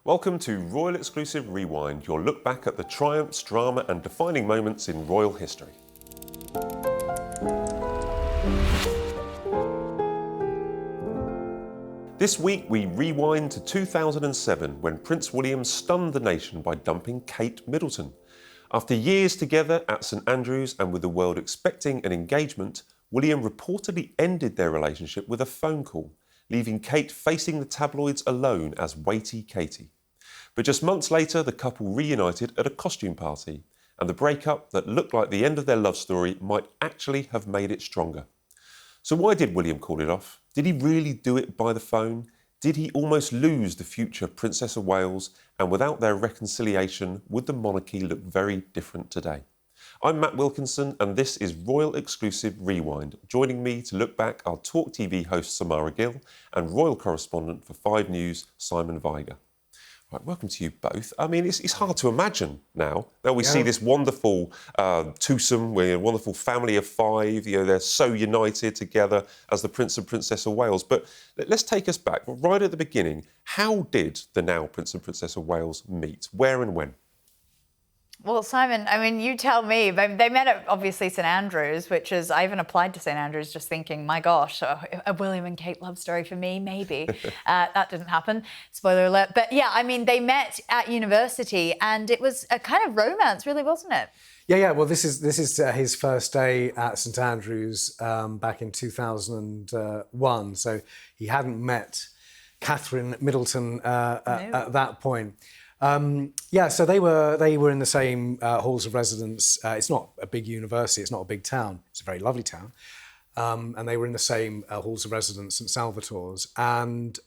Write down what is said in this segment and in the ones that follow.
Welcome to Royal Exclusive Rewind, your look back at the triumphs, drama and defining moments in royal history. This week we rewind to 2007 when Prince William stunned the nation by dumping Kate Middleton. After years together at St Andrews and with the world expecting an engagement, William reportedly ended their relationship with a phone call, leaving Kate facing the tabloids alone as Waity Katie. But just months later, the couple reunited at a costume party, and the breakup that looked like the end of their love story might actually have made it stronger. So why did William call it off? Did he really do it by the phone? Did he almost lose the future Princess of Wales? And without their reconciliation, would the monarchy look very different today? I'm Matt Wilkinson, and this is Royal Exclusive Rewind. Joining me to look back are Talk TV host Samara Gill and royal correspondent for 5 News, Simon Vigar. Right, welcome to you both. I mean, it's hard to imagine now. Now we see this wonderful twosome, we're a wonderful family of 5. You know, they're so united together as the Prince and Princess of Wales. But let's take us back right at the beginning. How did the now Prince and Princess of Wales meet? Where and when? Well, Simon, I mean, you tell me. They met at, obviously, St Andrews, which is, I even applied to St Andrews just thinking, my gosh, a William and Kate love story for me, maybe. That didn't happen, spoiler alert. But yeah, I mean, they met at university and it was a kind of romance, really, wasn't it? Yeah. Well, this is his first day at St Andrews back in 2001. So he hadn't met Catherine Middleton at that point. So they were in the same halls of residence. It's not a big university, it's not a big town, it's a very lovely town. And they were in the same halls of residence, St Salvator's. And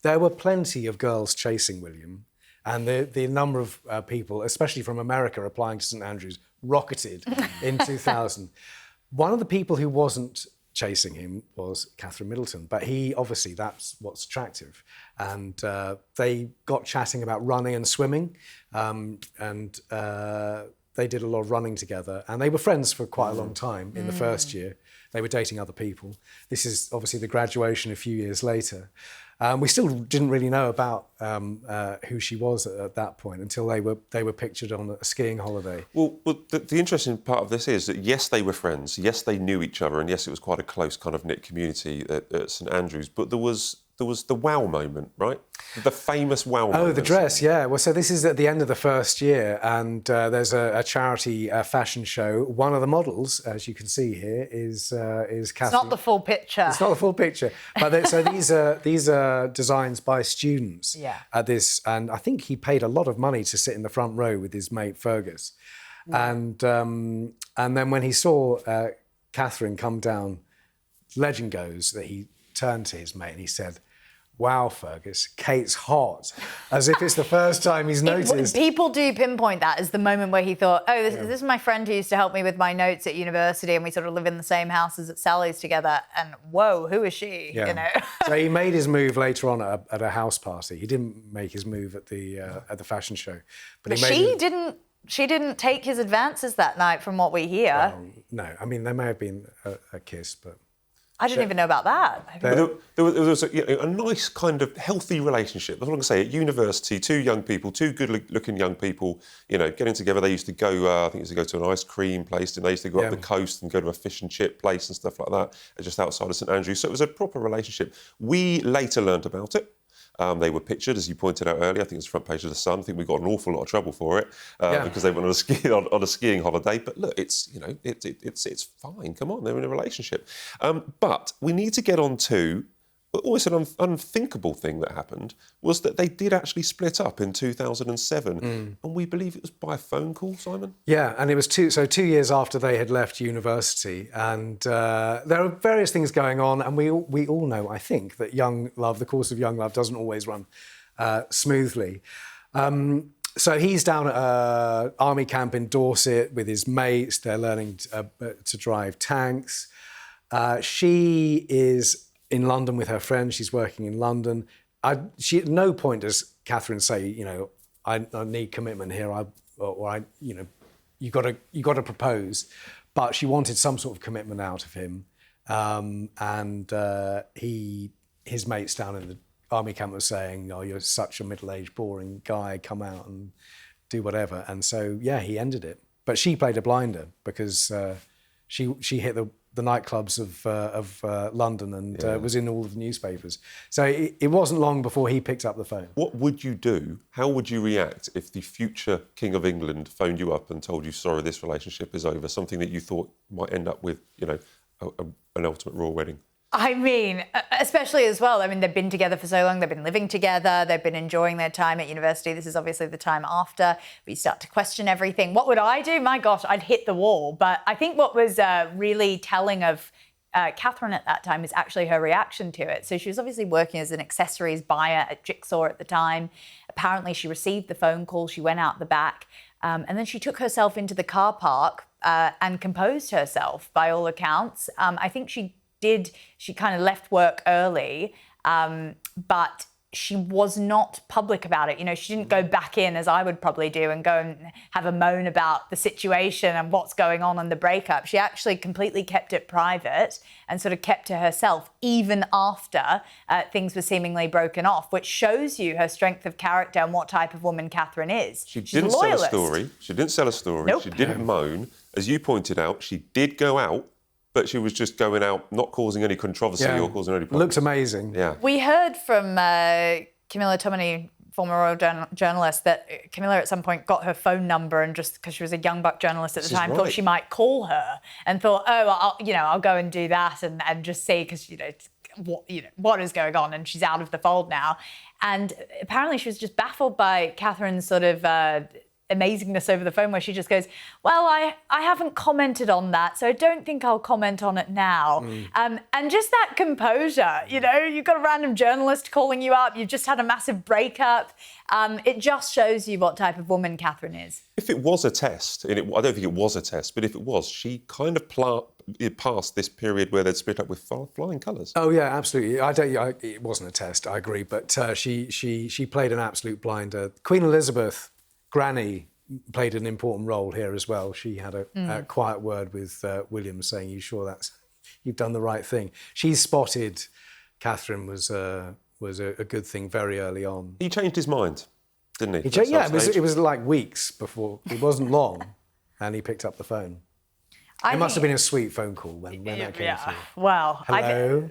there were plenty of girls chasing William. And the number of people, especially from America, applying to St Andrews, rocketed in 2000. One of the people who wasn't chasing him was Catherine Middleton, but obviously that's what's attractive. And they got chatting about running and swimming, and they did a lot of running together, and they were friends for quite a long time. In the first year they were dating other people. This is obviously the graduation a few years later. We still didn't really know about who she was at that point until they were pictured on a skiing holiday. Well, the interesting part of this is that, yes, they were friends, yes, they knew each other, and yes, it was quite a close kind of knit community at St Andrews, but there was the wow moment, right? The famous wow moment. Oh, the dress, yeah. Well, so this is at the end of the first year, and there's a charity fashion show. One of the models, as you can see here, is Catherine. It's not the full picture. It's not the full picture. But so these are designs by students at this, and I think he paid a lot of money to sit in the front row with his mate Fergus. Yeah. And then when he saw Catherine come down, legend goes that he turned to his mate and he said, "Wow, Fergus, Kate's hot," as if it's the first time he's noticed. People do pinpoint that as the moment where he thought, oh, this is my friend who used to help me with my notes at university and we sort of live in the same houses at Sally's together, and whoa, who is she? Yeah. You know. So he made his move later on at a house party. He didn't make his move at the fashion show. But she didn't take his advances that night, from what we hear. Well, no, I mean, there may have been a kiss, but... I didn't even know about that. There was a nice kind of healthy relationship. That's what I'm going to say. At university, 2 young people, 2 good-looking young people, getting together. They used to go, I think, used to go to an ice cream place, and they used to go up the coast and go to a fish and chip place and stuff like that, just outside of St Andrews. So it was a proper relationship. We later learned about it. They were pictured, as you pointed out earlier. I think it was the front page of the Sun. I think we got an awful lot of trouble for it because they went on a skiing holiday. But look, it's fine. Come on, they're in a relationship. But we need to get on to almost an unthinkable thing that happened was that they did actually split up in 2007, and we believe it was by a phone call, Simon? Yeah, and it was 2 years after they had left university, and there are various things going on, and we all know, I think, that the course of young love doesn't always run smoothly. So he's down at an army camp in Dorset with his mates. They're learning to drive tanks. She is in London with her friend. She's working in London. She at no point does Catherine say, I need commitment here, you got to propose. But she wanted some sort of commitment out of him, and his mates down army camp was saying, "Oh, you're such a middle-aged, boring guy. Come out and do whatever." And so, yeah, he ended it. But she played a blinder because she hit the nightclubs of London and was in all of the newspapers. So it wasn't long before he picked up the phone. What would you do? How would you react if the future King of England phoned you up and told you, sorry, this relationship is over, something that you thought might end up with, you know, an ultimate royal wedding? I mean, especially as well, I mean, they've been together for so long, they've been living together, they've been enjoying their time at university. This is obviously the time after we start to question everything. What would I do? My gosh, I'd hit the wall. But I think what was really telling of Catherine at that time is actually her reaction to it. So she was obviously working as an accessories buyer at Jigsaw at the time. Apparently she received the phone call, she went out the back, and then she took herself into the car park and composed herself, by all accounts. I think she kind of left work early, but she was not public about it. You know, she didn't go back in, as I would probably do, and go and have a moan about the situation and what's going on and the breakup. She actually completely kept it private and sort of kept to herself, even after things were seemingly broken off, which shows you her strength of character and what type of woman Catherine is. She didn't sell a story. She didn't sell a story. Nope. She didn't moan. As you pointed out, she did go out, but she was just going out, not causing any controversy or causing any problems. Looked amazing. Yeah. We heard from Camilla Tominey, former royal journalist, that Camilla at some point got her phone number and just because she was a young buck journalist at the time, thought she might call her and thought, oh, I'll go and do that and just see because what is going on, and she's out of the fold now. And apparently she was just baffled by Catherine's sort of amazingness over the phone, where she just goes, well, I haven't commented on that, so I don't think I'll comment on it now. And just that composure, you know, you've got a random journalist calling you up, you've just had a massive breakup. It just shows you what type of woman Catherine is. If it was a test, and I don't think it was a test, but if it was, she kind of passed this period where they'd split up with flying colours. Oh yeah, absolutely. It wasn't a test, I agree, but she played an absolute blinder. Queen Elizabeth, Granny, played an important role here as well. She had a quiet word with William, saying, "You sure you've done the right thing?" She spotted Catherine was a good thing very early on. He changed his mind, didn't he? It was like weeks before. It wasn't long, and he picked up the phone. It must have been a sweet phone call when that came through. Well, hello.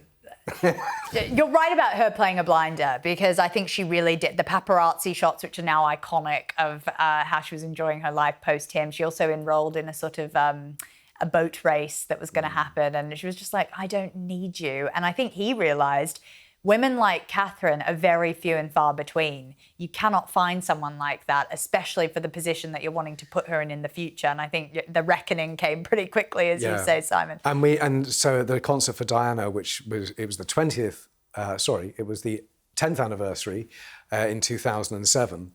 You're right about her playing a blinder, because I think she really did. The paparazzi shots, which are now iconic, of how she was enjoying her life post him. She also enrolled in a sort of a boat race that was going to happen, and she was just like, I don't need you. And I think he realised women like Catherine are very few and far between. You cannot find someone like that, especially for the position that you're wanting to put her in the future. And I think the reckoning came pretty quickly, as you say, Simon. And so the concert for Diana, it was the 10th anniversary in 2007.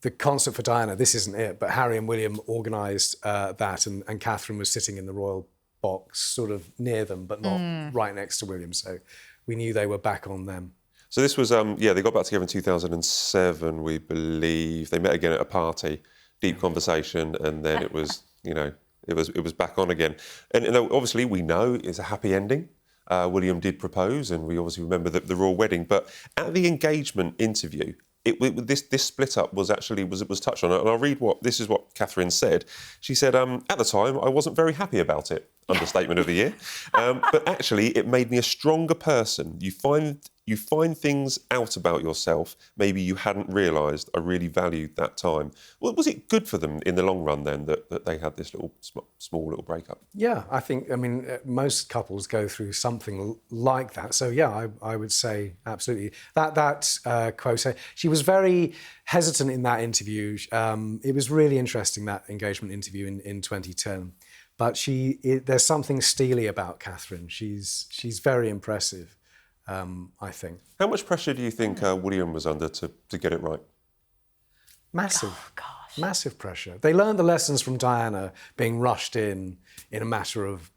The concert for Diana, this isn't it, but Harry and William organised that, and Catherine was sitting in the royal box, sort of near them, but not right next to William. So we knew they were back on them. So this was, they got back together in 2007, we believe. They met again at a party, deep conversation, and then it was, it was back on again. And obviously we know it's a happy ending. William did propose, and we obviously remember the royal wedding. But at the engagement interview, this split up was touched on, and I'll read this is what Catherine said. She said, at the time, I wasn't very happy about it. Understatement of the year. But actually, it made me a stronger person. You find things out about yourself maybe you hadn't realised. I really valued that time. Well, was it good for them in the long run then that they had this small little breakup? Yeah, I think, most couples go through something like that. So yeah, I would say absolutely. That quote, she was very hesitant in that interview. It was really interesting, that engagement interview in 2010. But there's something steely about Catherine. She's very impressive, I think. How much pressure do you think William was under to get it right? Massive. Oh, gosh. Massive pressure. They learned the lessons from Diana being rushed in a matter of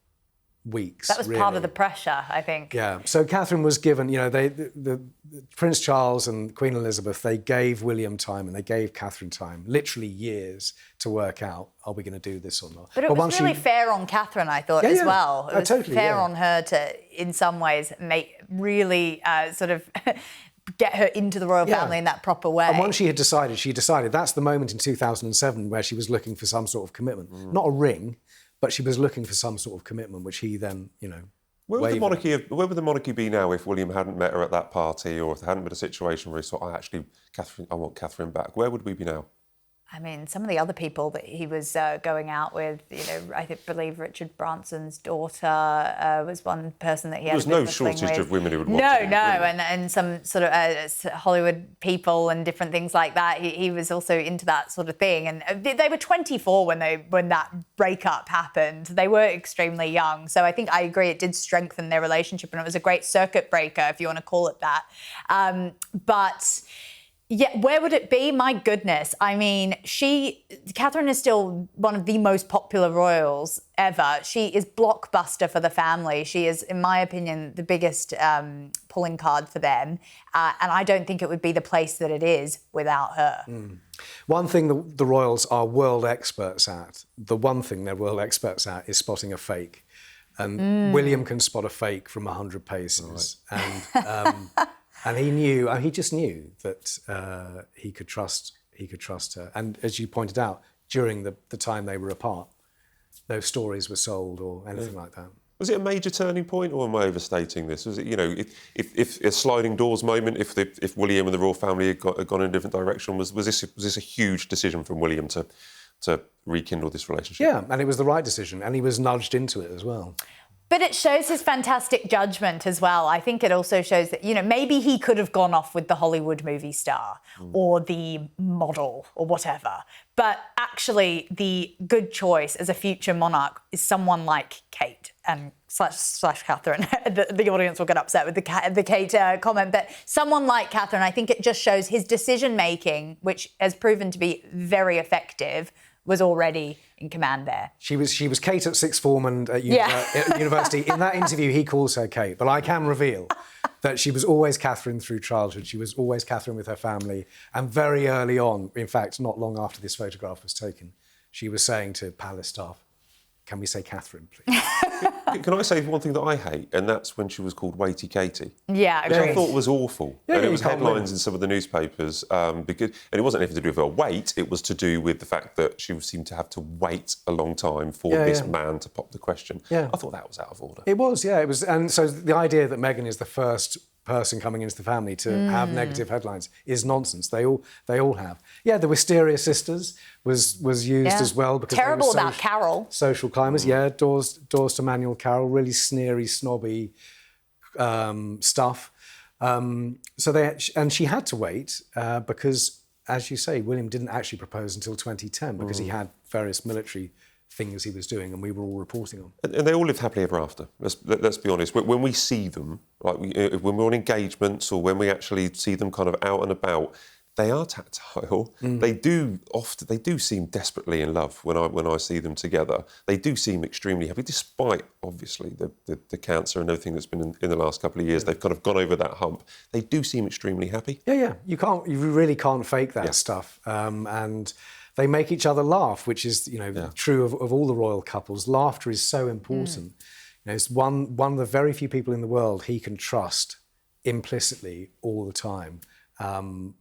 weeks. That was part of the pressure, I think. Yeah. So Catherine was given, the Prince Charles and Queen Elizabeth, they gave William time and they gave Catherine time, literally years, to work out, are we going to do this or not? But it was really fair on Catherine, I thought, as well. It was fair on her to, in some ways, really sort of get her into the royal family in that proper way. And once she decided that's the moment in 2007 where she was looking for some sort of commitment. Not a ring, but she was looking for some sort of commitment, which he then, Where would the monarchy be now if William hadn't met her at that party, or if there hadn't been a situation where he thought, I want Catherine back? Where would we be now? I mean, some of the other people that he was going out with, I believe Richard Branson's daughter was one person that he had. There's no shortage of women who would want to. No, and some sort of Hollywood people and different things like that. He was also into that sort of thing. And they were 24 when that breakup happened. They were extremely young. So I think I agree it did strengthen their relationship, and it was a great circuit breaker, if you want to call it that. But yeah, where would it be? My goodness. I mean, Catherine is still one of the most popular royals ever. She is blockbuster for the family. She is, in my opinion, the biggest pulling card for them. And I don't think it would be the place that it is without her. One thing the royals are world experts at, is spotting a fake. And William can spot a fake from 100 paces. Right. And he just knew that he could trust her. And as you pointed out, during the time they were apart, no stories were sold or anything like that. Was it a major turning point, or am I overstating this? Was it, if a sliding doors moment, if William and the royal family had gone in a different direction, was this a huge decision from William to rekindle this relationship? Yeah, and it was the right decision, and he was nudged into it as well. But it shows his fantastic judgment as well. I think it also shows that, maybe he could have gone off with the Hollywood movie star or the model or whatever. But actually, the good choice as a future monarch is someone like Kate and slash Catherine. The audience will get upset with the Kate comment, but someone like Catherine, I think it just shows his decision-making, which has proven to be very effective, was already in command there. She was Kate at sixth form and at university. In that interview, he calls her Kate, but I can reveal that she was always Catherine through childhood. She was always Catherine with her family. And very early on, in fact, not long after this photograph was taken, she was saying to palace staff, "Can we say Catherine, please?" Can I say one thing that I hate, and that's when she was called Waity Katie. Yeah, which I thought was awful. Yeah, and it was headlines in some of the newspapers, and it wasn't anything to do with her weight, it was to do with the fact that she seemed to have to wait a long time for this man to pop the question. Yeah. I thought that was out of order. It was, yeah. It was, and so the idea that Meghan is the first person coming into the family to have negative headlines is nonsense. They all have. Yeah, the Wisteria sisters was used as well because terrible about Carol. Social climbers, doors to Manuel Carroll, really sneery, snobby stuff. And she had to wait because, as you say, William didn't actually propose until 2010 because he had various military things he was doing, and we were all reporting on. And they all lived happily ever after. Let's be honest. When we see them, when we're on engagements or when we actually see them kind of out and about, they are tactile. They do seem desperately in love when I see them together. They do seem extremely happy, despite obviously the cancer and everything that's been in the last couple of years. They've kind of gone over that hump. They do seem extremely happy. Yeah. You really can't fake that stuff. And they make each other laugh, which is, true of all the royal couples. Laughter is so important. It's one of the very few people in the world he can trust implicitly all the time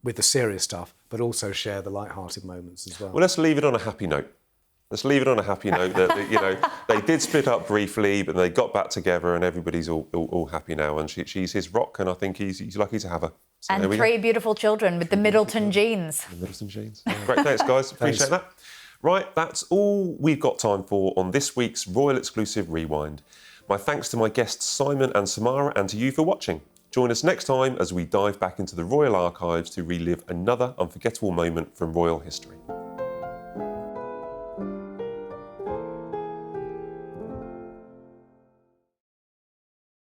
with the serious stuff, but also share the light-hearted moments as well. Well, let's leave it on a happy note. That they did split up briefly, but they got back together, and everybody's all happy now. And she's his rock, and I think he's lucky to have her. So and 3 beautiful children with the Middleton genes. The Middleton genes. Great, thanks, guys. Appreciate that. Right, that's all we've got time for on this week's Royal Exclusive Rewind. My thanks to my guests Simon and Samara, and to you for watching. Join us next time as we dive back into the royal archives to relive another unforgettable moment from royal history.